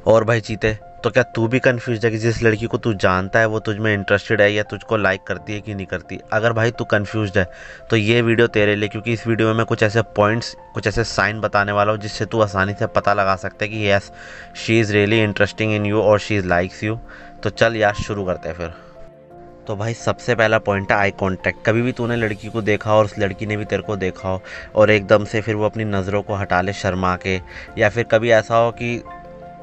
और भाई चीते, तो क्या तू भी कंफ्यूज है कि जिस लड़की को तू जानता है वो तुझ में इंटरेस्टेड है या तुझको लाइक करती है कि नहीं करती? अगर भाई तू कंफ्यूज है तो ये वीडियो तेरे लिए, क्योंकि इस वीडियो में मैं कुछ ऐसे पॉइंट्स, कुछ ऐसे साइन बताने वाला हूँ जिससे तू आसानी से पता लगा सकता है कि yes, she is really interesting in you और शी इज़ लाइक्स यू। तो चल यार शुरू करते हैं फिर। तो भाई सबसे पहला पॉइंट है आई कांटेक्ट। कभी भी तूने लड़की को देखा और उस लड़की ने भी तेरे को देखा हो और एकदम से फिर वो अपनी नज़रों को हटा ले शर्मा के, या फिर कभी ऐसा हो कि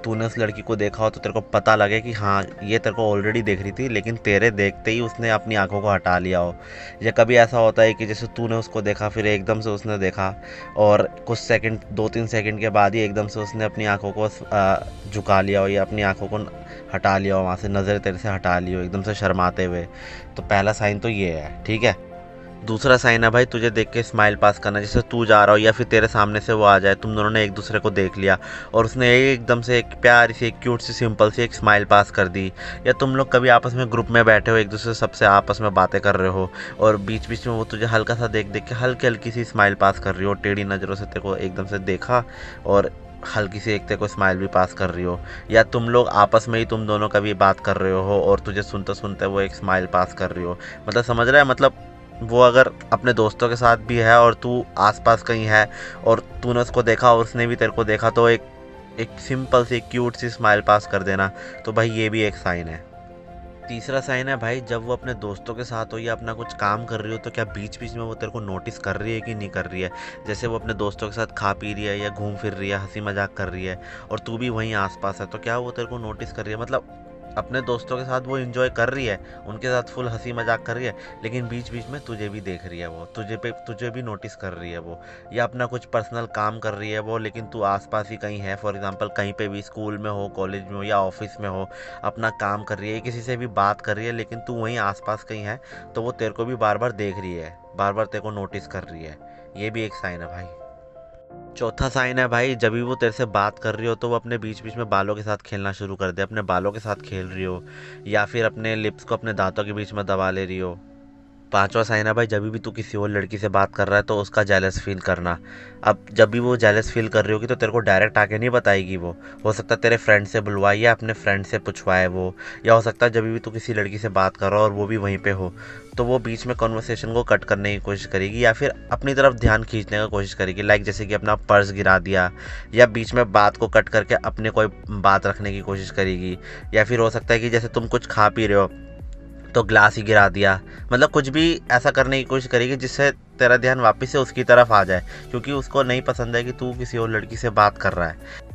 तूने उस लड़की को देखा हो तो तेरे को पता लगे कि हाँ ये तेरे को ऑलरेडी देख रही थी लेकिन तेरे देखते ही उसने अपनी आंखों को हटा लिया हो। या कभी ऐसा होता है कि जैसे तूने उसको देखा फिर एकदम से उसने देखा और कुछ सेकंड, 2-3 सेकंड के बाद ही एकदम से उसने अपनी आंखों को झुका लिया हो या अपनी आंखों को हटा लिया हो, वहाँ से नज़र तेरे से हटा ली हो एकदम से शर्माते हुए। तो पहला साइन तो ये है, ठीक है। दूसरा साइन है भाई तुझे देख के स्माइल पास करना। जैसे तू जा रहा हो या फिर तेरे सामने से वो आ जाए, तुम दोनों ने एक दूसरे को देख लिया और उसने एकदम से एक प्यारी सी, एक क्यूट सी, सिंपल सी एक स्माइल पास कर दी। या तुम लोग कभी आपस में ग्रुप में बैठे हो, एक दूसरे से सबसे आपस में बातें कर रहे हो और बीच बीच में वो तुझे हल्का सा देख देख के हल्की हल्की सी स्माइल पास कर रही हो, टेढ़ी नज़रों से तेरे को एकदम से देखा और हल्की सी एक तेरे को स्माइल भी पास कर रही हो। या तुम लोग आपस में ही तुम दोनों कभी बात कर रहे हो और तुझे सुनते सुनते वो एक स्माइल पास कर रही हो। मतलब समझ रहा है, मतलब वो अगर अपने दोस्तों के साथ भी है और तू आसपास कहीं है और तूने उसको देखा और उसने भी तेरे को देखा, तो एक एक सिंपल सी क्यूट सी स्माइल पास कर देना। तो भाई ये भी एक साइन है। तीसरा साइन है भाई जब वो अपने दोस्तों के साथ हो या अपना कुछ काम कर रही हो तो क्या बीच बीच में वो तेरे को नोटिस कर रही है कि नहीं कर रही है। जैसे वो अपने दोस्तों के साथ खा पी रही है या घूम फिर रही है, हंसी मजाक कर रही है और तू भी वहीं आसपास है, तो क्या वो तेरे को नोटिस कर रही है? मतलब अपने दोस्तों के साथ वो एंजॉय कर रही है, उनके साथ फुल हंसी मजाक कर रही है, लेकिन बीच बीच में तुझे भी देख रही है, वो तुझे भी नोटिस कर रही है वो। या अपना कुछ पर्सनल काम कर रही है वो, लेकिन तू आसपास ही कहीं है, फॉर एग्जांपल कहीं पे भी, स्कूल में हो, कॉलेज में हो या ऑफिस में हो, अपना काम कर रही है, किसी से भी बात कर रही है, लेकिन तू वहीं आसपास कहीं है, तो वो तेरे को भी बार बार देख रही है, बार बार तेरे को नोटिस कर रही है। ये भी एक साइन है भाई। चौथा साइन है भाई जब भी वो तेरे से बात कर रही हो तो वो अपने बीच बीच में बालों के साथ खेलना शुरू कर दे, अपने बालों के साथ खेल रही हो या फिर अपने लिप्स को अपने दांतों के बीच में दबा ले रही हो। पांचवा साइन है भाई जब भी तू किसी और लड़की से बात कर रहा है तो उसका जेलस फील करना। अब जब भी वो जेलस फील कर रही होगी तो तेरे को डायरेक्ट आके नहीं बताएगी वो, हो सकता है तेरे फ्रेंड से बुलवाए या अपने फ्रेंड से पूछवाए वो, या हो सकता है जब भी तू किसी लड़की से बात कर रहा हो और वो भी वहीं पे हो तो वो बीच में कॉन्वर्सेशन को कट करने की कोशिश करेगी या फिर अपनी तरफ ध्यान खींचने का कोशिश करेगी, लाइक जैसे कि अपना पर्स गिरा दिया या बीच में बात को कट करके अपने कोई बात रखने की कोशिश करेगी। या फिर हो सकता है कि जैसे तुम कुछ खा पी रहे हो तो ग्लास ही गिरा दिया, मतलब कुछ भी ऐसा करने की कोशिश करेगी जिससे तेरा ध्यान वापस से उसकी तरफ आ जाए, क्योंकि उसको नहीं पसंद है कि तू किसी और लड़की से बात कर रहा है।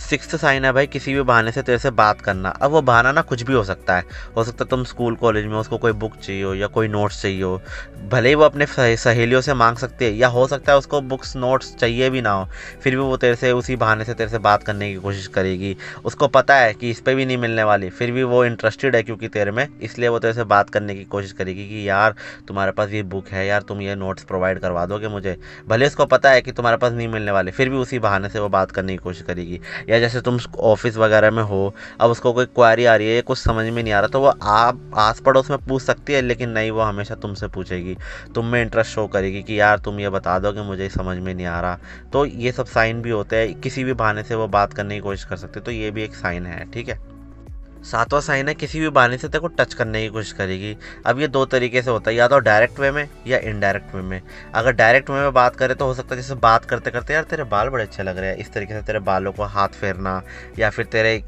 सिक्स्थ साइन है भाई किसी भी बहाने से तेरे से बात करना। अब वो बहाना ना कुछ भी हो सकता है, हो सकता है तुम स्कूल कॉलेज में उसको कोई बुक चाहिए हो या कोई नोट्स चाहिए हो, भले ही वो अपने सहेलियों से मांग सकती है, या हो सकता है उसको बुक्स नोट्स चाहिए भी ना हो, फिर भी वो तेरे से उसी बहाने से तेरे से बात करने की कोशिश करेगी। उसको पता है कि इस पर भी नहीं मिलने वाली, फिर भी वो इंटरेस्टेड है क्योंकि तेरे में, इसलिए वो तेरे से बात करने की कोशिश करेगी कि यार तुम्हारे पास ये बुक है, यार तुम ये नोट्स प्रोवाइड करवा दोगे मुझे। भले उसको पता है कि तुम्हारे पास नहीं मिलने वाले, फिर भी उसी बहाने से वो बात करने की कोशिश करेगी। या जैसे तुम ऑफिस वगैरह में हो, अब उसको कोई क्वेरी आ रही है, कुछ समझ में नहीं आ रहा, तो वो आप आस पड़ोस में पूछ सकती है, लेकिन नहीं, वो हमेशा तुमसे पूछेगी, तुम में इंटरेस्ट शो करेगी कि यार तुम ये बता दो कि मुझे समझ में नहीं आ रहा। तो ये सब साइन भी होते हैं, किसी भी बहाने से वो बात करने की कोशिश कर सकते, तो ये भी एक साइन है, ठीक है। सातवां साइन है किसी भी बहाने से तेरे को टच करने की कोशिश करेगी। अब ये दो तरीके से होता है, या तो डायरेक्ट वे में या इनडायरेक्ट वे में। अगर डायरेक्ट वे में बात करें तो हो सकता है जैसे बात करते करते यार तेरे बाल बड़े अच्छे लग रहे हैं, इस तरीके से तेरे बालों को हाथ फेरना, या फिर तेरे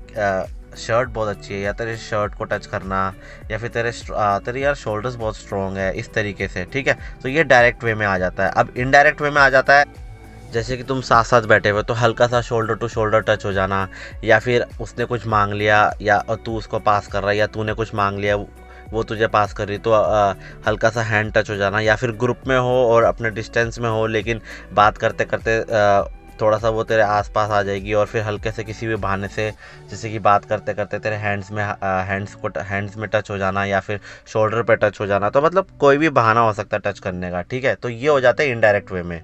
शर्ट बहुत अच्छी है, या तेरे शर्ट को टच करना, या फिर तेरे यार शोल्डर्स बहुत स्ट्रॉन्ग है, इस तरीके से, ठीक है। तो ये डायरेक्ट वे में आ जाता है। अब इनडायरेक्ट वे में आ जाता है जैसे कि तुम साथ साथ बैठे हुए तो हल्का सा शोल्डर टू शोल्डर टच हो जाना, या फिर उसने कुछ मांग लिया या तू उसको पास कर रहा है, या तूने कुछ मांग लिया वो तुझे पास कर रही तो हल्का सा हैंड टच हो जाना। या फिर ग्रुप में हो और अपने डिस्टेंस में हो, लेकिन बात करते करते थोड़ा सा वो तेरे आसपास आ जाएगी और फिर हल्के से किसी भी बहाने से, जैसे कि बात करते करते तेरे हैंड्स में टच हो जाना या फिर शोल्डर पे टच हो जाना। तो मतलब कोई भी बहाना हो सकता है टच करने का, ठीक है। तो ये हो जाता है इनडायरेक्ट वे में।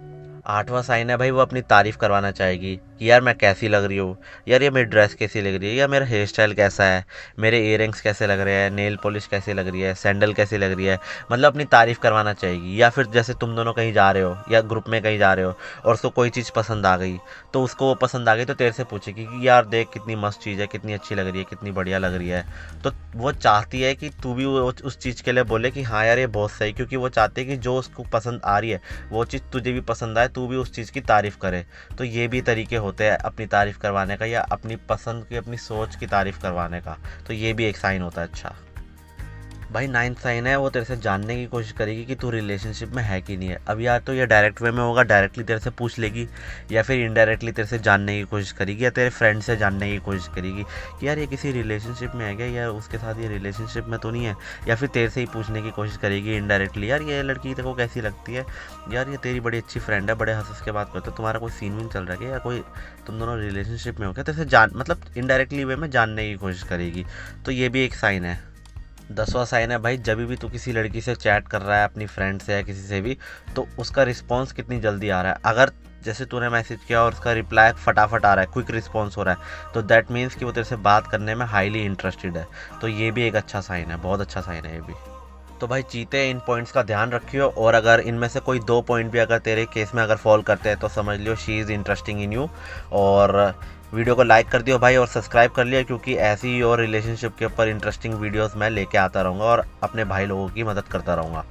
आठवां साइन है भाई, वो अपनी तारीफ़ करवाना चाहेगी कि यार मैं कैसी लग रही हूँ, यार ये मेरी ड्रेस कैसी लग रही है, या मेरा हेयर स्टाइल कैसा है, मेरे इयररिंग्स कैसे लग रहे हैं, नेल पॉलिश कैसी लग रही है, सैंडल कैसी लग रही है। मतलब अपनी तारीफ़ करवाना चाहेगी। या फिर जैसे तुम दोनों कहीं जा रहे हो या ग्रुप में कहीं जा रहे हो और उसको कोई चीज़ पसंद आ गई, तो उसको वो पसंद आ गई तो तेरे से पूछेगी कि यार देख कितनी मस्त चीज़ है, कितनी अच्छी लग रही है, कितनी बढ़िया लग रही है। तो वो चाहती है कि तू भी उस चीज़ के लिए बोले कि हाँ यार ये बहुत सही, क्योंकि वो चाहती है कि जो उसको पसंद आ रही है वो चीज़ तुझे भी पसंद आए, तू भी उस चीज़ की तारीफ़ करे। तो ये भी तरीके होते हैं अपनी तारीफ़ करवाने का, या अपनी पसंद की, अपनी सोच की तारीफ़ करवाने का। तो ये भी एक साइन होता है अच्छा। भाई नाइन्थ साइन है, वो तेरे से जानने की कोशिश करेगी कि तू रिलेशनशिप में है कि नहीं है। अब यार तो ये डायरेक्ट वे में होगा, डायरेक्टली तेरे से पूछ लेगी, या फिर इनडायरेक्टली तेरे से जानने की कोशिश करेगी, या तेरे फ्रेंड से जानने की कोशिश करेगी कि यार ये किसी रिलेशनशिप में है क्या, या उसके साथ ये रिलेशनशिप में तो नहीं है। या फिर तेरे से ही पूछने की कोशिश करेगी इनडायरेक्टली, यार ये लड़की तेरे को कैसी लगती है, यार ये तेरी बड़ी अच्छी फ्रेंड है, बड़े हंस के बात करते हो, तुम्हारा कोई सीन वीन चल रहा है क्या, या कोई तुम दोनों रिलेशनशिप में हो क्या, तेरे से जान मतलब इनडायरेक्टली वे में जानने की कोशिश करेगी। तो ये भी एक साइन है। 10वां साइन है भाई, जब भी तू किसी लड़की से चैट कर रहा है, अपनी फ्रेंड से या किसी से भी, तो उसका रिस्पॉन्स कितनी जल्दी आ रहा है। अगर जैसे तूने मैसेज किया और उसका रिप्लाई फटाफट आ रहा है, क्विक रिस्पॉन्स हो रहा है, तो दैट मीन्स कि वो तेरे से बात करने में हाईली इंटरेस्टेड है। तो ये भी एक अच्छा साइन है, बहुत अच्छा साइन है ये भी। तो भाई चीते इन पॉइंट्स का ध्यान रखियो, और अगर इनमें से कोई 2 पॉइंट भी अगर तेरे केस में अगर फॉल करते हैं तो समझ लियो she is interesting in you. और वीडियो को लाइक कर दियो भाई, और सब्सक्राइब कर लिया, क्योंकि ऐसी ही और रिलेशनशिप के ऊपर इंटरेस्टिंग वीडियोस मैं लेके आता रहूँगा और अपने भाई लोगों की मदद करता रहूँगा।